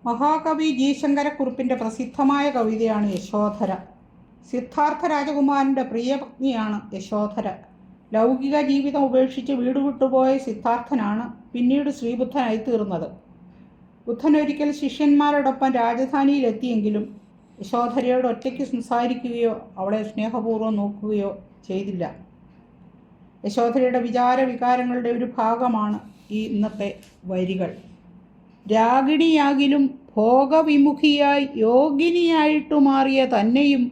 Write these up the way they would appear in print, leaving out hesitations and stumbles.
മഹാകവി ജി ശങ്കരക്കുറുപ്പിൻ്റെ പ്രസിദ്ധമായ കവിതയാണ് യശോധര. സിദ്ധാർത്ഥ രാജകുമാരൻ്റെ പ്രിയപത്നിയാണ് യശോധര. ലൗകിക ജീവിതം ഉപേക്ഷിച്ച് വീട് വിട്ടുപോയ സിദ്ധാർത്ഥനാണ് പിന്നീട് ശ്രീബുദ്ധനായിത്തീർന്നത്. ബുദ്ധൻ ഒരിക്കൽ ശിഷ്യന്മാരോടൊപ്പം രാജധാനിയിലെത്തിയെങ്കിലും യശോധരയോട് ഒറ്റയ്ക്ക് സംസാരിക്കുകയോ അവളെ സ്നേഹപൂർവ്വം നോക്കുകയോ ചെയ്തില്ല. യശോധരയുടെ വികാരങ്ങളുടെ ഒരു ഭാഗമാണ് ഈ ഇന്നത്തെ വരികൾ. രാഗിണിയാകിലും ഭോഗവിമുഖിയായി യോഗിനിയായിട്ടു മാറിയ തന്നെയും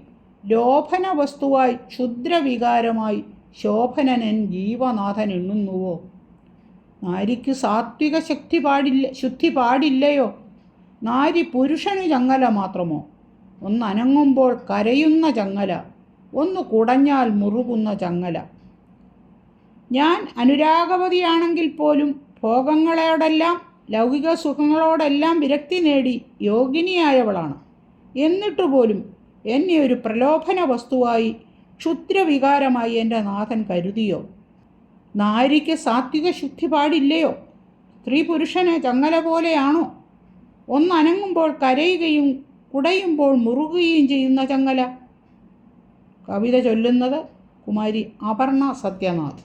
ലോഭന വസ്തുവായി ക്ഷുദ്രവികാരമായി ശോഭനനൻ ജീവനാഥൻ എണ്ണുന്നുവോ? നാരിക്ക് സാത്വിക ശുദ്ധി പാടില്ലയോ? നാരി പുരുഷനു ചങ്ങല മാത്രമോ? ഒന്നനങ്ങുമ്പോൾ കരയുന്ന ചങ്ങല, ഒന്ന് കുടഞ്ഞാൽ മുറുകുന്ന ചങ്ങല. ഞാൻ അനുരാഗവതിയാണെങ്കിൽ പോലും ഭോഗങ്ങളോടെല്ലാം ലൗകിക സുഖങ്ങളോടെല്ലാം വിരക്തി നേടി യോഗിനിയായവളാണ്. എന്നിട്ടുപോലും എന്നെ ഒരു പ്രലോഭന വസ്തുവായി ക്ഷുദ്രവികാരമായി എൻ്റെ നാഥൻ കരുതിയോ? നാരിക്ക് സാത്വിക ശുദ്ധി പാടില്ലയോ? സ്ത്രീ പുരുഷന് ചങ്ങല പോലെയാണോ? ഒന്നനങ്ങുമ്പോൾ കരയുകയും കുടയുമ്പോൾ മുറുകുകയും ചെയ്യുന്ന ചങ്ങല? കവിത ചൊല്ലുന്നത് കുമാരി അപർണ സത്യനാഥ്.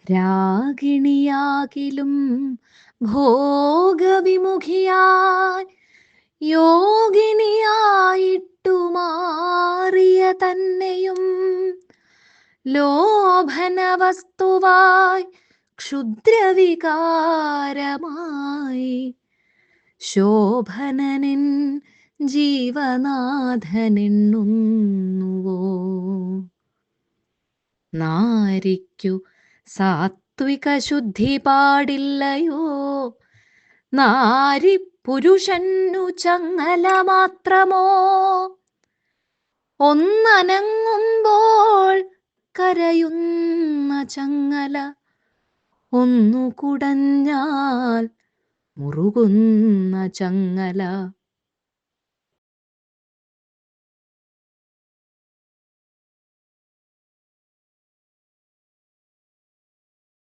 രാഗിണിയാകിലും ഭോഗവിമുഖിയായി യോഗിനിയായിട്ടു മാറിയ തന്നെയും ലോഭന വസ്തുവായി ക്ഷുദ്രവികാരമായി ശോഭനനിൻ ജീവനാഥനെണ്ണുന്നുവോ? നാരിക്കു സാത്വിക ശുദ്ധി പാടില്ലയോ? നാരി പുരുഷന്നു ചങ്ങല മാത്രമോ? ഒന്നനങ്ങുമ്പോൾ കരയുന്ന ചങ്ങല, ഒന്നു കുടഞ്ഞാൽ മുറുകുന്ന ചങ്ങല.